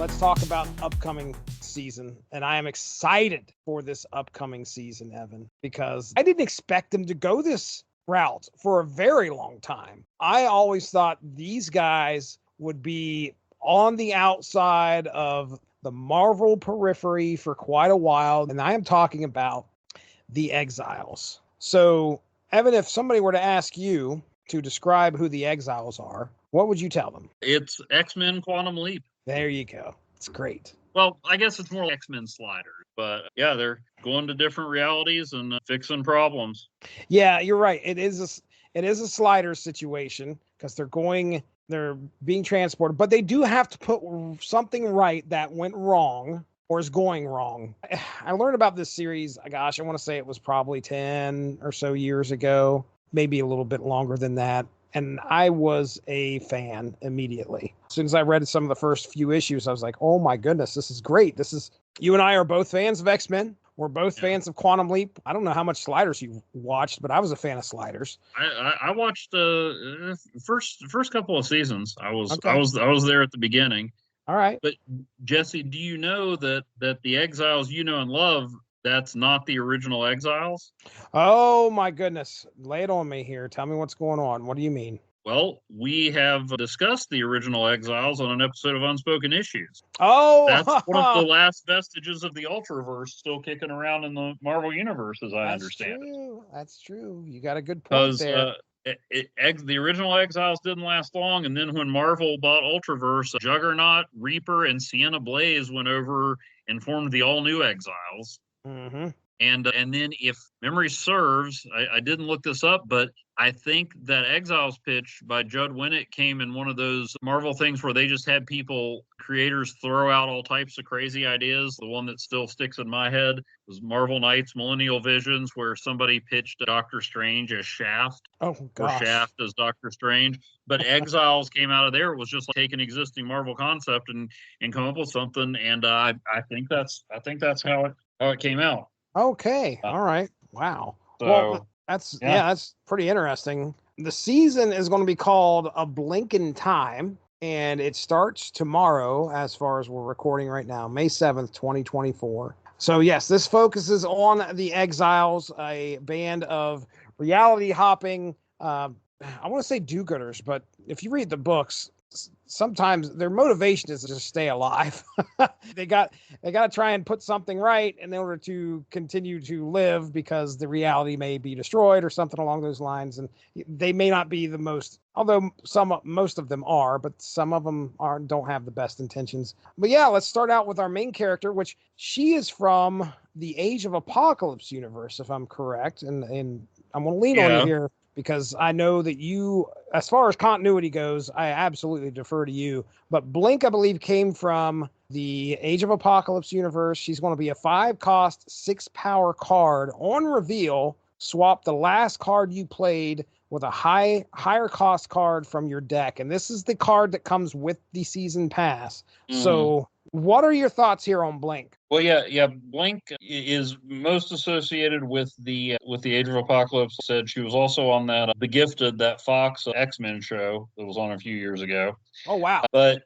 let's talk about upcoming season. And I am excited for this upcoming season, Evan, because I didn't expect them to go this route for a very long time. I always thought these guys would be on the outside of the Marvel periphery for quite a while. And I am talking about the Exiles. So, Evan, if somebody were to ask you to describe who the Exiles are, what would you tell them? It's X-Men Quantum Leap. There you go. It's great. Well, I guess it's more like X-Men Sliders, but yeah, they're going to different realities and fixing problems. Yeah, you're right. It is a slider situation because they're being transported, but they do have to put something right that went wrong or is going wrong. I learned about this series, gosh, I want to say it was probably 10 or so years ago, maybe a little bit longer than that. And I was a fan immediately. As soon as I read some of the first few issues, I was like, oh my goodness, this is great. You and I are both fans of X-Men. We're both fans of Quantum Leap. I don't know how much Sliders you watched, but I was a fan of Sliders. I watched first couple of seasons. I was there at the beginning. All right. But Jesse, do you know that the Exiles you know and love, that's not the original Exiles? Oh my goodness. Lay it on me here. Tell me what's going on. What do you mean? Well, we have discussed the original Exiles on an episode of Unspoken Issues. Oh, that's one of the last vestiges of the Ultraverse still kicking around in the Marvel Universe, as I understand it. That's true. You got a good point there. The original Exiles didn't last long, and then when Marvel bought Ultraverse, Juggernaut, Reaper, and Sienna Blaze went over and formed the all-new Exiles. Mm-hmm. And then, if memory serves, I didn't look this up, but I think that Exiles pitch by Judd Winnett came in one of those Marvel things where they just had creators throw out all types of crazy ideas. The one that still sticks in my head was Marvel Knights Millennial Visions, where somebody pitched Doctor Strange as Shaft. Oh, gosh. Or Shaft as Doctor Strange. But Exiles came out of there. It was just like take an existing Marvel concept and come up with something. And I think that's how it came out. Okay. All right. Wow. So, well, that's pretty interesting. The season is going to be called A Blink in Time, and it starts tomorrow as far as we're recording right now, May 7th, 2024. So yes, this focuses on the Exiles, a band of reality hopping, I want to say do-gooders, but if you read the books, sometimes their motivation is to just stay alive. They got to try and put something right in order to continue to live because the reality may be destroyed or something along those lines. And they may not be the most, although most of them are, but some of them don't have the best intentions. But yeah, let's start out with our main character, which she is from the Age of Apocalypse universe, if I'm correct. And I'm going to lean on you here, because I know that you, as far as continuity goes, I absolutely defer to you. But Blink, I believe, came from the Age of Apocalypse universe. She's going to be a 5-cost, 6-power card. On reveal, swap the last card you played with a higher cost card from your deck. And this is the card that comes with the season pass. Mm-hmm. So what are your thoughts here on Blink? Well, yeah. Blink is most associated with the Age of Apocalypse. Said she was also on that The Gifted, that Fox X-Men show that was on a few years ago. Oh wow! But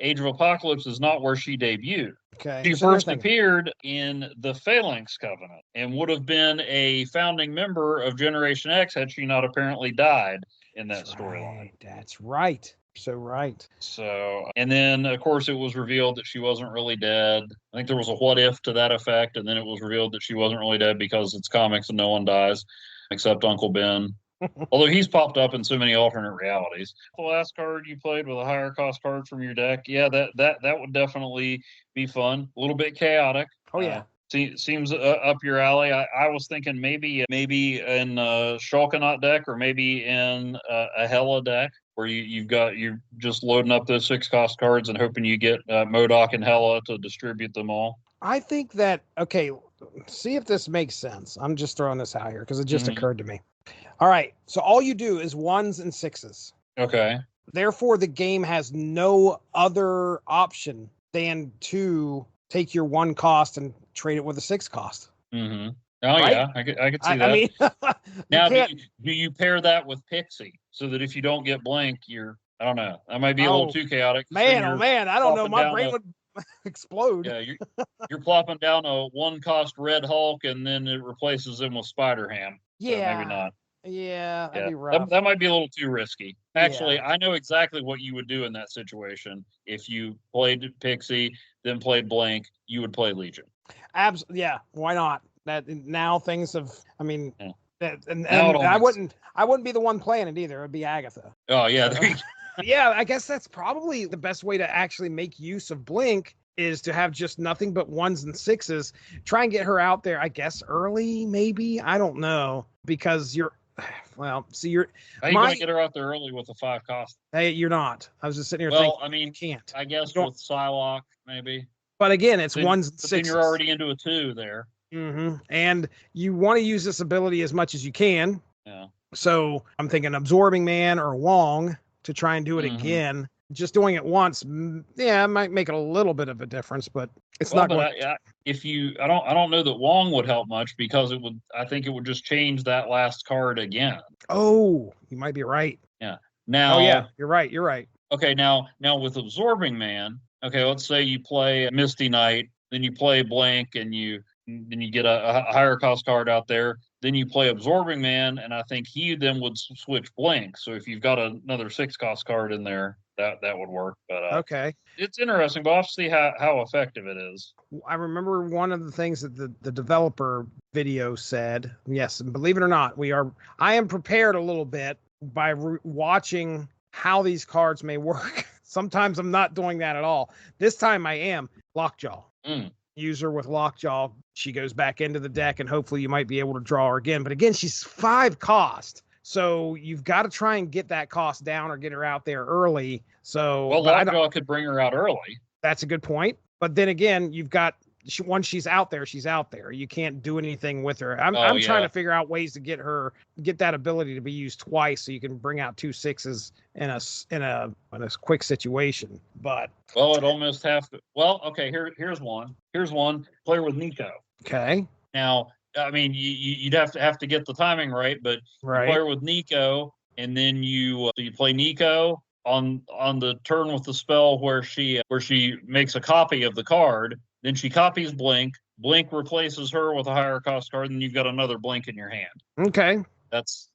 Age of Apocalypse is not where she debuted. Okay. She first appeared in the Phalanx Covenant and would have been a founding member of Generation X had she not apparently died in that storyline. That's right. So right. So, and then of course it was revealed that she wasn't really dead. I think there was a what if to that effect, and then it was revealed that she wasn't really dead because it's comics and no one dies except Uncle Ben. Although he's popped up in so many alternate realities. The last card you played with a higher cost card from your deck, that would definitely be fun. A little bit chaotic. Oh yeah. Seems up your alley. I was thinking maybe in a Shulkanaut deck or maybe in a Hela deck where you're just loading up those 6-cost cards and hoping you get MODOK and Hela to distribute them all. I think that, okay, see if this makes sense. I'm just throwing this out here because it just occurred to me. All right, so all you do is 1s and 6s. Okay. Therefore, the game has no other option than to take your 1 cost and trade it with a 6 cost. Mm-hmm. Oh, right? Yeah, I could see that. I mean, now, do you pair that with Pixie so that if you don't get Blink, you're I don't know. That might be a little Oh, too chaotic. man, oh man, I don't know. My brain would explode. Yeah, you're plopping down a one cost Red Hulk, and then it replaces him with Spider Ham. So maybe Yeah. not. Yeah, that'd Yeah, be rough. that might be a little too risky. Actually, Yeah. I know exactly what you would do in that situation. If you played Pixie, then played Blank, you would play Legion. Yeah, why not? That now things have, I mean, Yeah. and Now it all I makes wouldn't be the one playing it either. It'd be Agatha. Oh yeah, So, yeah, I guess that's probably the best way to actually make use of Blink is to have just nothing but ones and sixes. Try and get her out there, I guess, early, maybe. I don't know. Because well, see, how you gonna get her out there early with a 5 cost? Hey, you're not. I was just sitting here Well, thinking, I mean, you can't. I guess You with Psylocke, maybe. But again, it's Then, ones and but sixes. then you're already into a 2 there. And you want to use this ability as much as you can. Yeah. So I'm thinking Absorbing Man or Wong to try and do it again. Just doing it once, yeah, it might make it a little bit of a difference, but it's not going. I don't know that Wong would help much because I think it would just change that last card again. Oh, you might be right. Yeah. Now. Oh yeah, you're right. You're right. Okay. Now with Absorbing Man. Okay, let's say you play Misty Knight, then you play Blank, and then you get a higher cost card out there. Then you play Absorbing Man, and I think he then would switch Blank. So if you've got another 6 cost card in there, that would work. But okay, it's interesting. But I'll see how effective it is. I remember one of the things that the developer video said. Yes, and believe it or not, I am prepared a little bit by watching how these cards may work. Sometimes I'm not doing that at all. This time I am. Lockjaw. User with Lockjaw. She goes back into the deck, and hopefully you might be able to draw her again. But again, she's 5 cost. So you've got to try and get that cost down or get her out there early. So Lockjaw could bring her out early. That's a good point. But then again, you've got once she's out there, she's out there. You can't do anything with her. I'm trying to figure out ways to get that ability to be used twice, so you can bring out 2 6s in a quick situation. But it almost have to. Well, okay. Here's one. Player with Nico. Okay. Now, I mean, you'd have to get the timing right, but right. Player with Nico, and then you play Nico on the turn with the spell where she makes a copy of the card. Then she copies Blink. Blink replaces her with a higher cost card, and you've got another Blink in your hand. Okay. That's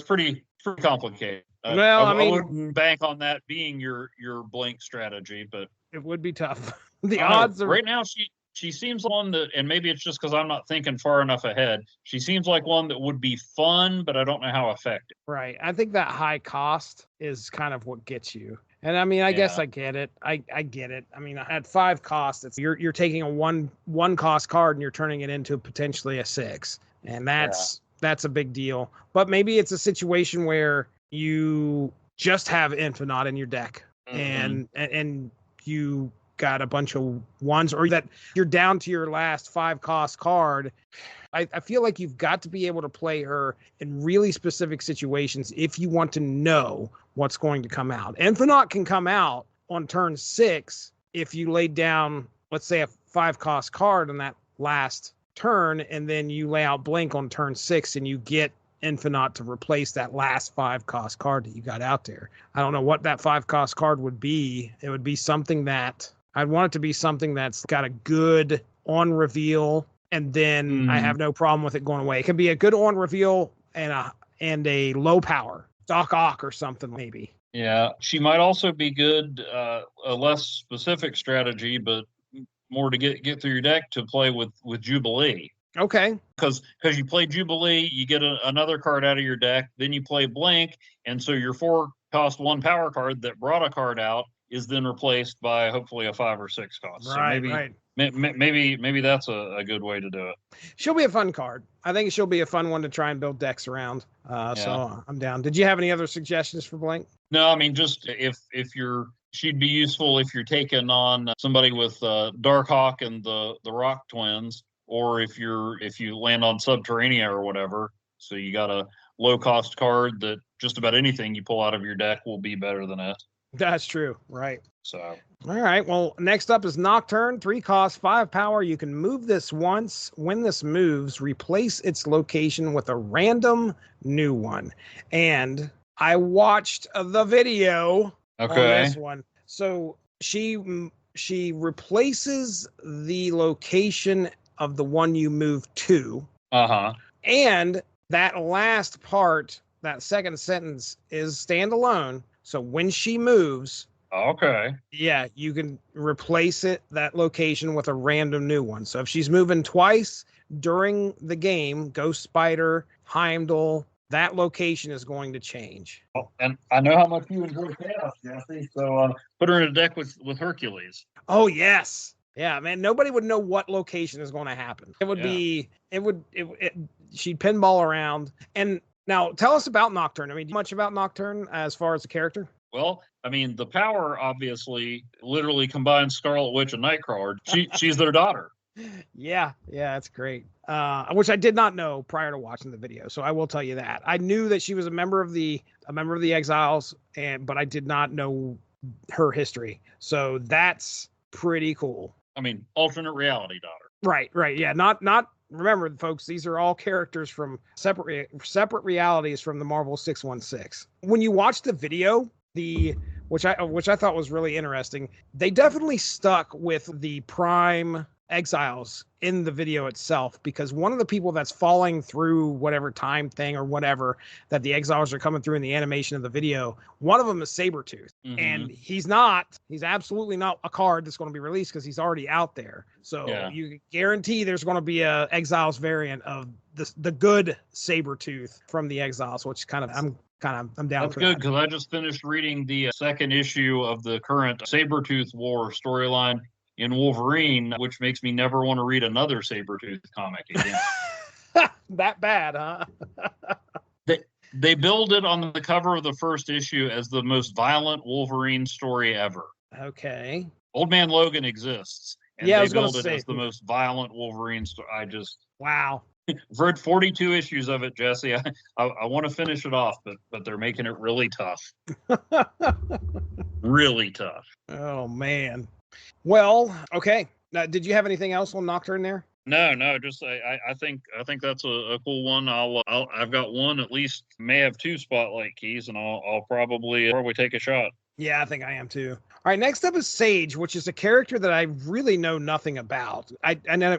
pretty complicated. Well, I wouldn't bank on that being your Blink strategy, but it would be tough. The odds are right now. She seems one that, and maybe it's just because I'm not thinking far enough ahead. She seems like one that would be fun, but I don't know how effective. Right. I think that high cost is kind of what gets you. And I mean, I guess I get it. I get it. I mean, at 5 costs, you're taking a one cost card and you're turning it into potentially a 6, and that's a big deal. But maybe it's a situation where you just have Infinite in your deck, and you got a bunch of ones, or that you're down to your last 5 cost card. I feel like you've got to be able to play her in really specific situations if you want to know what's going to come out. Infinite can come out on turn 6 if you laid down, let's say, a 5 cost card on that last turn, and then you lay out Blink on turn 6 and you get Infinite to replace that last 5 cost card that you got out there. I don't know what that 5 cost card would be. It would be something that I'd want it to be something that's got a good on reveal, and then I have no problem with it going away. It can be a good on reveal and a low power Doc Ock or something, maybe. Yeah, she might also be good, a less specific strategy, but more to get through your deck to play with Jubilee. Okay. Because you play Jubilee, you get another card out of your deck, then you play Blink, and so your 4 cost 1 power card that brought a card out is then replaced by hopefully a 5 or 6 cost. Right, so maybe that's a good way to do it. She'll be a fun card. I think she'll be a fun one to try and build decks around. So I'm down. Did you have any other suggestions for Blink? No, I mean, just if she'd be useful if you're taking on somebody with Darkhawk and the Rock Twins, or if you land on Subterranea or whatever. So you got a low cost card that just about anything you pull out of your deck will be better than it. That's true. Right. So, all right. Well, next up is Nocturne, 3 cost, 5 power. You can move this once. When this moves, replace its location with a random new one. And I watched the video on Okay. this one. So she replaces the location of the one you move to, Uh-huh. and that last part, that second sentence, is standalone. So when she moves, Okay. yeah, you can replace that location with a random new one. So if she's moving twice during the game, Ghost Spider, Heimdall, that location is going to change. Well, and I know how much you enjoy chaos, Jesse. So put her in a deck with Hercules. Oh yes. Yeah, man, nobody would know what location is going to happen. It would be she'd pinball around. And now tell us about Nocturne. I mean, much about Nocturne as far as the character? Well, I mean, the power obviously literally combines Scarlet Witch and Nightcrawler. She's their daughter. Yeah, that's great. Which I did not know prior to watching the video, so I will tell you that. I knew that she was a member of the Exiles, but I did not know her history. So that's pretty cool. I mean, alternate reality daughter. Right. Yeah, not remember, folks, these are all characters from separate realities from the Marvel 616. When you watch the video, which I thought was really interesting, they definitely stuck with the Prime Exiles in the video itself, because one of the people that's falling through whatever time thing or whatever that the Exiles are coming through in the animation of the video, one of them is Sabretooth. Mhm. And he's absolutely not a card that's going to be released because he's already out there. So you guarantee there's going to be a Exiles variant of the good Sabretooth from the Exiles, which I'm down That's for good, that. because I just finished reading the second issue of the current Sabretooth War storyline in Wolverine, which makes me never want to read another Sabretooth comic again. That bad, huh? They billed it on the cover of the first issue as the most violent Wolverine story ever. Okay. Old Man Logan exists, and Yeah, I they was gonna billed it say as the most violent Wolverine story. wow. I've read 42 issues of it, Jesse. I want to finish it off, but they're making it really tough. Really tough. Oh man. Well, okay. Now, did you have anything else on Nocturne there? No, just I think that's a cool one. I've got one, at least may have two spotlight keys, and I'll probably take a shot. Yeah, I think I am too. All right, next up is Sage, which is a character that I really know nothing about.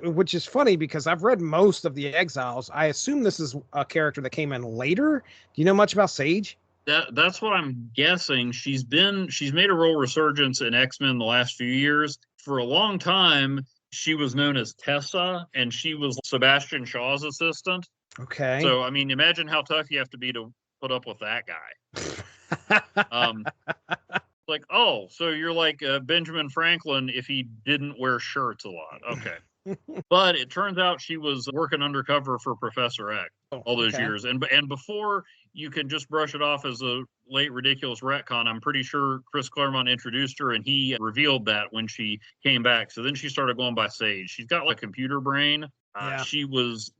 Which is funny because I've read most of the Exiles. I assume this is a character that came in later. Do you know much about Sage? That's what I'm guessing. She's made a real resurgence in X-Men the last few years. For a long time, she was known as Tessa, and she was Sebastian Shaw's assistant. Okay. So, I mean, imagine how tough you have to be to put up with that guy. Like, oh, so you're like Benjamin Franklin if he didn't wear shirts a lot. Okay. But it turns out she was working undercover for Professor X all those years. And before you can just brush it off as a late ridiculous retcon, I'm pretty sure Chris Claremont introduced her and he revealed that when she came back. So then she started going by Sage. She's got like a computer brain. She was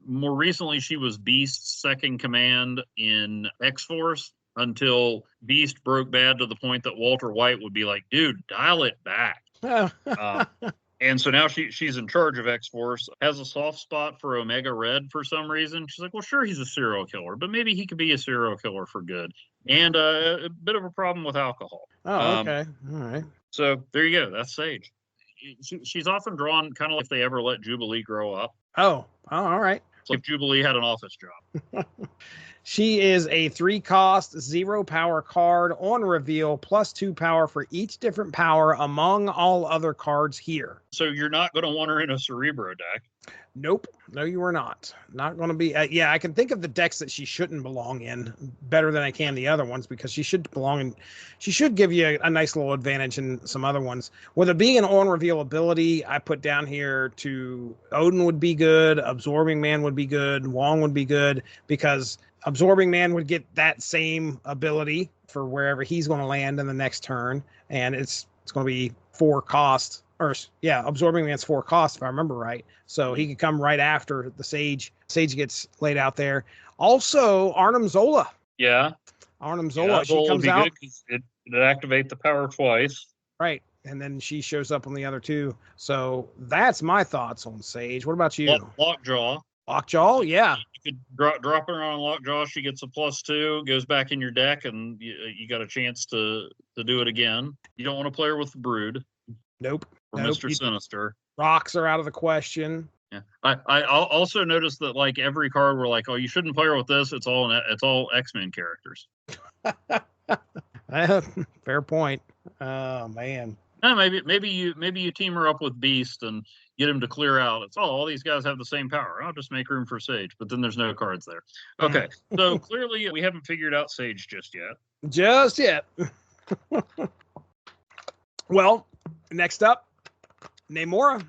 Beast's second command in X-Force until Beast broke bad to the point that Walter White would be like, dude, dial it back. And so now she's in charge of X-Force, has a soft spot for Omega Red for some reason. She's like, well, sure, he's a serial killer, but maybe he could be a serial killer for good. And a bit of a problem with alcohol. Oh, okay. All right. So there you go. That's Sage. She's often drawn kind of like if they ever let Jubilee grow up. Oh, all right. It's like Jubilee had an office job. She is a 3-cost, 0 power card on reveal, +2 power for each different power among all other cards here. So you're not going to want her in a Cerebro deck. Nope. No, you are not. Not going to be. Yeah, I can think of the decks that she shouldn't belong in better than I can the other ones, because she should belong in. She should give you a nice little advantage in some other ones. With it being an on reveal ability, I put down here to Odin would be good, Absorbing Man would be good, Wong would be good, because Absorbing Man would get that same ability for wherever he's going to land in the next turn, and it's going to be 4 cost. Absorbing Man's 4 cost, if I remember right. So he could come right after the Sage. Sage gets laid out there. Also, Arnim Zola. Yeah. Arnim Zola. She comes out. It activate the power twice. Right. And then she shows up on the other two. So that's my thoughts on Sage. What about you? Lockjaw. Lockjaw, yeah. could drop her on Lockjaw. She gets a +2, goes back in your deck, and you got a chance to do it again. You don't want to play her with the Brood. Nope. Or Mr. Sinister. Rocks are out of the question. Yeah. I also noticed that like every card we're like, oh, you shouldn't play her with this. It's all X-Men characters. Fair point. Oh man. Maybe you team her up with Beast and get him to clear out. It's all these guys have the same power. I'll just make room for Sage, but then there's no cards there. Okay, so clearly we haven't figured out Sage just yet. Just yet. Well, next up, Namora.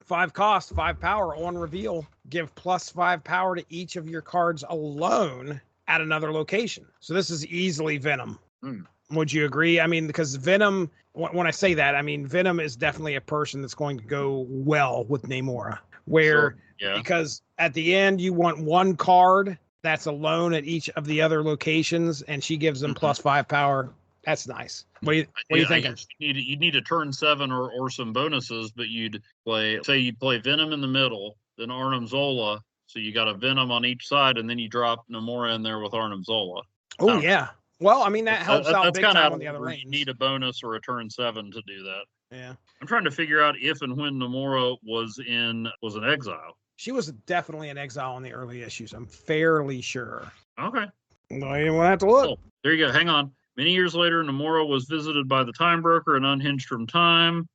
5 cost, 5 power on reveal. Give +5 power to each of your cards alone at another location. So this is easily Venom. Would you agree? I mean, because Venom, when I say that, I mean, Venom is definitely a person that's going to go well with Namora. Where, because at the end, you want one card that's alone at each of the other locations, and she gives them +5 power. That's nice. What are you thinking? You'd need a turn 7 or some bonuses, but you'd play Venom in the middle, then Arnim Zola. So you got a Venom on each side, and then you drop Namora in there with Arnim Zola. Oh, yeah. Well, I mean, that helps out big time on the other lanes. You lanes. need a bonus or a turn 7 to do that. Yeah. I'm trying to figure out if and when Namora was an exile. She was definitely an exile in the early issues. I'm fairly sure. Okay. Well, you won't have to look. Oh, there you go. Hang on. Many years later, Namora was visited by the Time Broker and unhinged from time.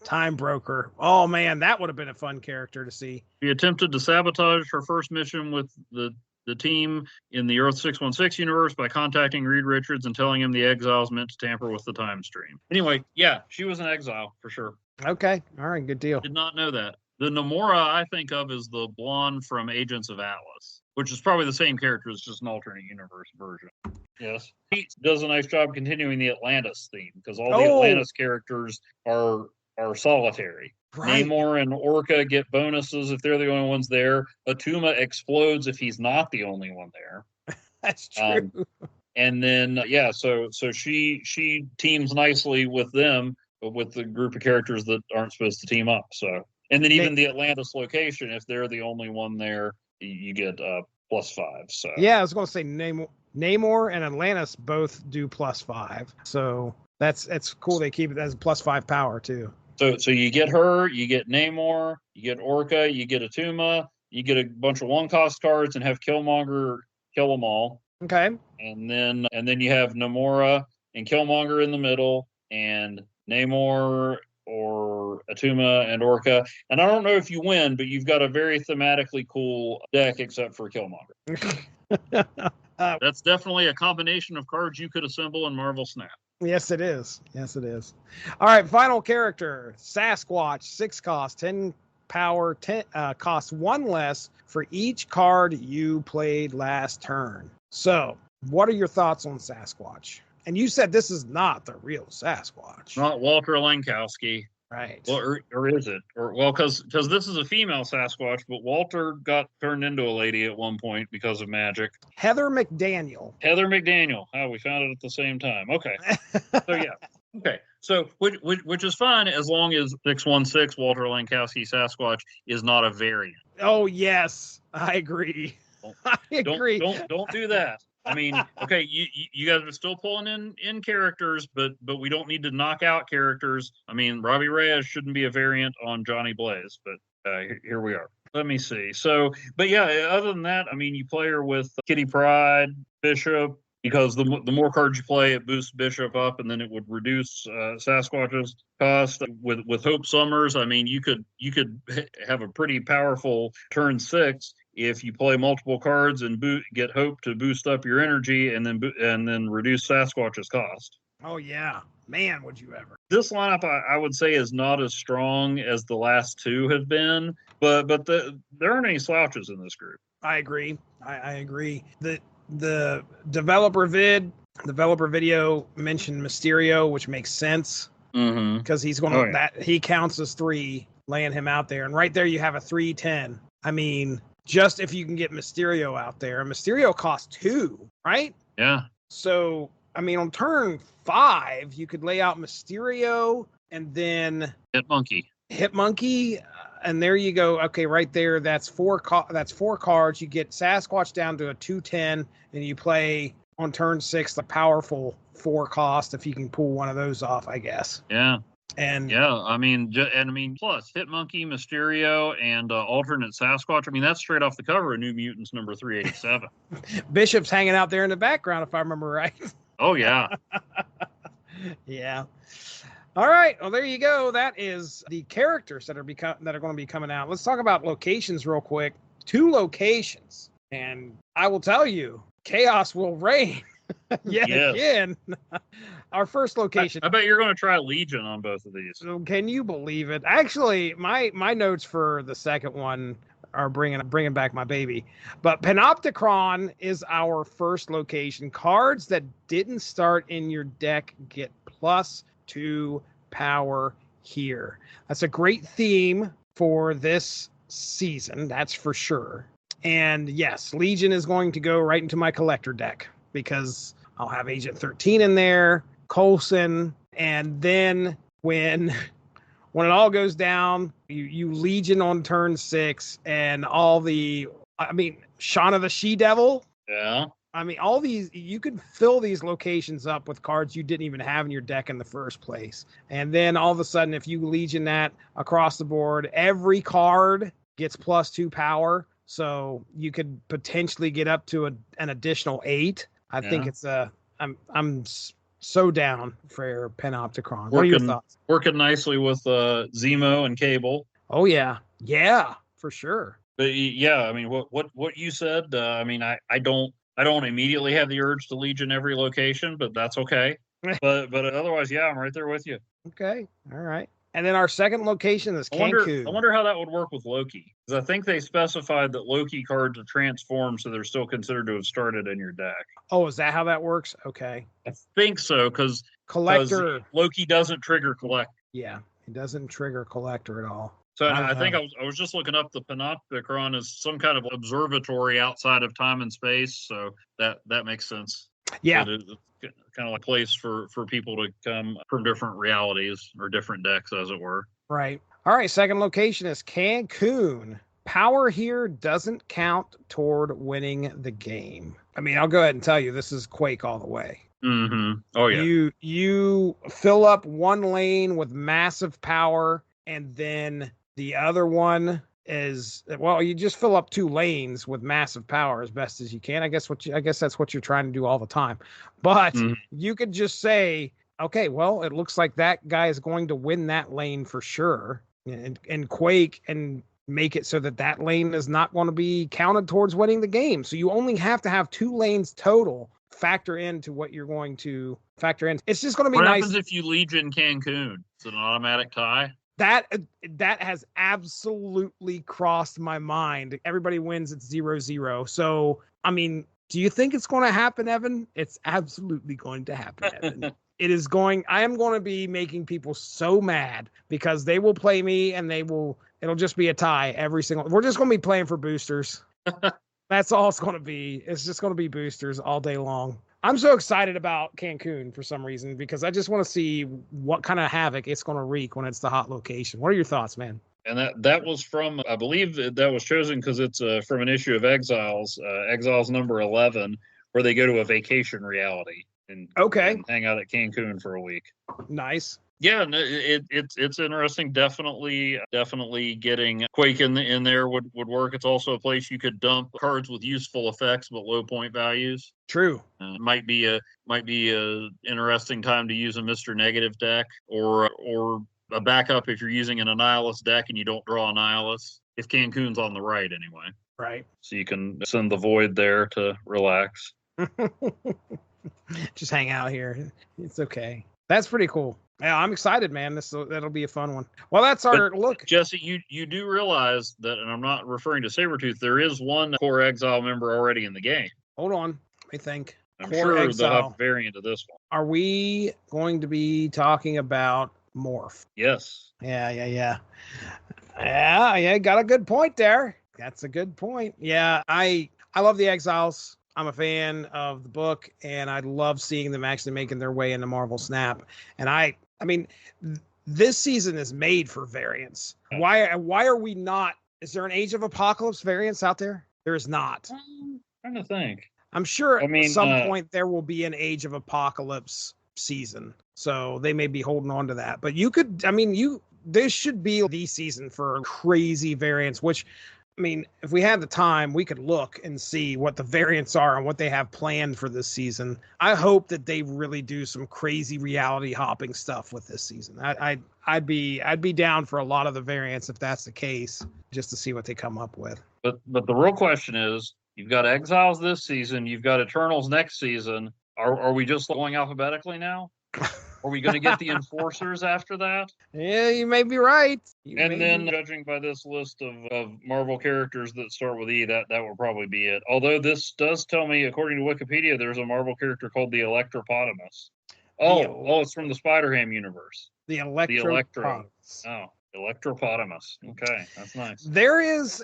Time Broker. Oh, man, that would have been a fun character to see. She attempted to sabotage her first mission with the team in the Earth 616 universe by contacting Reed Richards and telling him the Exiles meant to tamper with the time stream. Anyway, yeah, she was an exile for sure. Okay. All right. Good deal. Did not know that. The Namora I think of is the blonde from Agents of Atlas, which is probably the same character. It's just an alternate universe version. Yes. Pete does a nice job continuing the Atlantis theme because all the Atlantis characters are solitary. Right. Namor and Orca get bonuses if they're the only ones there. Atuma explodes if he's not the only one there. That's true. And then so she teams nicely with them, but with the group of characters that aren't supposed to team up. So, and then even the Atlantis location, if they're the only one there, you get +5. So yeah, I was going to say Namor and Atlantis both do +5. So that's cool. They keep it as +5 power too. So you get her, you get Namor, you get Orca, you get Atuma, you get a bunch of 1-cost cards and have Killmonger kill them all. Okay. And then you have Namora and Killmonger in the middle, and Namor or Atuma and Orca. And I don't know if you win, but you've got a very thematically cool deck except for Killmonger. That's definitely a combination of cards you could assemble in Marvel Snap. Yes, it is. Yes, it is. All right, final character, Sasquatch, 6 cost, 10 power, 10 costs 1 less for each card you played last turn. So, what are your thoughts on Sasquatch? And you said this is not the real Sasquatch. Not Walter Lankowski. Right. Well, or is it? Because this is a female Sasquatch, but Walter got turned into a lady at one point because of magic. Heather McDaniel. Oh, we found it at the same time. Okay. So, yeah. Okay. So, which is fine as long as 616 Walter Lankowski Sasquatch is not a variant. Oh, yes. I agree. I agree. Don't do that. I mean, okay, you guys are still pulling in characters, but we don't need to knock out characters. I mean, Robbie Reyes shouldn't be a variant on Johnny Blaze, but here we are. Let me see. So, but yeah, other than that, I mean, you play her with Kitty Pryde, Bishop, because the more cards you play, it boosts Bishop up, and then it would reduce Sasquatch's cost. With Hope Summers, I mean, you could have a pretty powerful turn 6 if you play multiple cards and get Hope to boost up your energy, and then reduce Sasquatch's cost. Oh yeah, man, would you ever? This lineup, I would say, is not as strong as the last 2 have been, but there aren't any slouches in this group. I agree. I agree. The developer video mentioned Mysterio, which makes sense because he's going to he counts as 3, laying him out there, and right there you have a 3/10. I mean, just if you can get Mysterio out there, and Mysterio costs 2, right? Yeah. So I mean, on turn 5, you could lay out Mysterio and then Hit Monkey, And there you go. Okay, right there. That's that's 4 cards. You get Sasquatch down to a 2/10, and you play on turn 6 the powerful 4 cost if you can pull one of those off, I guess. Yeah. And plus Hit Monkey, Mysterio, and alternate Sasquatch. I mean, that's straight off the cover of New Mutants number 387. Bishop's hanging out there in the background, if I remember right. Oh yeah. Yeah. All right. Well, there you go. That is the characters that are going to be coming out. Let's talk about locations real quick. 2 locations, and I will tell you, chaos will reign yet again. Our first location. I bet you're going to try Legion on both of these. So can you believe it? Actually, my notes for the second one are bringing back my baby. But Panopticon is our first location. Cards that didn't start in your deck get +2 power here. That's a great theme for this season, that's for sure. And yes, Legion is going to go right into my collector deck because I'll have Agent 13 in there, Coulson, and then when it all goes down, you Legion on turn 6 and Shaun of the She-Devil. Yeah. I mean, all these, you could fill these locations up with cards you didn't even have in your deck in the first place. And then all of a sudden, if you Legion that across the board, every card gets +2 power. So you could potentially get up to an additional 8. I think it's I'm so down for Panopticon. What are your thoughts? Working nicely with Zemo and Cable. Oh yeah. Yeah, for sure. But yeah, I mean, what you said, I mean, I don't immediately have the urge to Legion every location, but that's okay. but otherwise, yeah, I'm right there with you. Okay. All right. And then our second location is Cancun. I wonder how that would work with Loki. Because I think they specified that Loki cards are transformed, so they're still considered to have started in your deck. Oh, is that how that works? Okay. I think so, because Collector. Loki doesn't trigger Collector. Yeah, he doesn't trigger Collector at all. So I think I was just looking up the Panopticon as some kind of observatory outside of time and space, so that makes sense. Yeah. It's kind of like a place for people to come from different realities or different decks, as it were. Right. All right. Second location is Cancun. Power here doesn't count toward winning the game. I mean, I'll go ahead and tell you, this is Quake all the way. Mm-hmm. Oh, yeah. You fill up one lane with massive power, and then the other one is, well, you just fill up 2 lanes with massive power as best as you can. I guess that's what you're trying to do all the time. But you could just say, okay, well, it looks like that guy is going to win that lane for sure, and Quake and make it so that lane is not going to be counted towards winning the game. So you only have to have 2 lanes total factor into what you're going to factor in. It's just going to be nice. What happens if you Legion Cancun? Is it an automatic tie? That has absolutely crossed my mind. Everybody wins at 0-0. So, I mean, do you think it's going to happen, Evan? It's absolutely going to happen, Evan. I am going to be making people so mad because they will play me and it'll just be a tie every single. We're just going to be playing for boosters. That's all it's going to be. It's just going to be boosters all day long. I'm so excited about Cancun for some reason because I just want to see what kind of havoc it's going to wreak when it's the hot location. What are your thoughts, man? And that was from, I believe that was chosen because it's from an issue of Exiles, Exiles number 11, where they go to a vacation reality and hang out at Cancun for a week. Nice. Yeah, it's interesting. Definitely getting Quake in there would work. It's also a place you could dump cards with useful effects but low point values. True. Might be a interesting time to use a Mr. Negative deck or a backup if you're using an Annihilus deck and you don't draw Annihilus. If Cancun's on the right, anyway. Right. So you can send the Void there to relax. Just hang out here. It's okay. That's pretty cool. Yeah, I'm excited, man. That'll be a fun one. Well, that's our look. Jesse, you do realize that, and I'm not referring to Sabretooth, there is one core Exile member already in the game. Hold on. Let me think. I'm core sure Exile. they'll have a variant of this one. Are we going to be talking about Morph? Yes. Yeah. Got a good point there. That's a good point. Yeah, I love the Exiles. I'm a fan of the book, and I love seeing them actually making their way into Marvel Snap. And I mean, This season is made for variants. Why are we not? Is there an Age of Apocalypse variants out there? There is not. I'm trying to think. I'm sure I mean, at some point there will be an Age of Apocalypse season. So they may be holding on to that. But this should be the season for crazy variants, which, I mean, if we had the time, we could look and see what the variants are and what they have planned for this season. I hope that they really do some crazy reality hopping stuff with this season. I'd be down for a lot of the variants if that's the case, just to see what they come up with. But the real question is, you've got Exiles this season, you've got Eternals next season. Are we just going alphabetically now? Are we going to get the Enforcers after that? Yeah, you may be right. Judging by this list of Marvel characters that start with E, that will probably be it. Although this does tell me, according to Wikipedia, there's a Marvel character called the Electropotamus. It's from the Spider-Ham universe. The Electropotamus. Electropotamus. Okay, that's nice. There is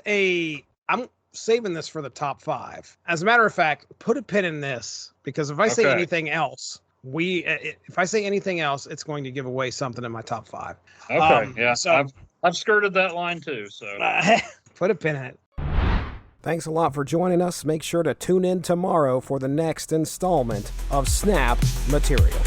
I'm saving this for the top 5. As a matter of fact, put a pin in this, because if I say anything else, it's going to give away something in my top 5. Okay, so I've skirted that line too. So put a pin in it. Thanks a lot for joining us. Make sure to tune in tomorrow for the next installment of Snap Material.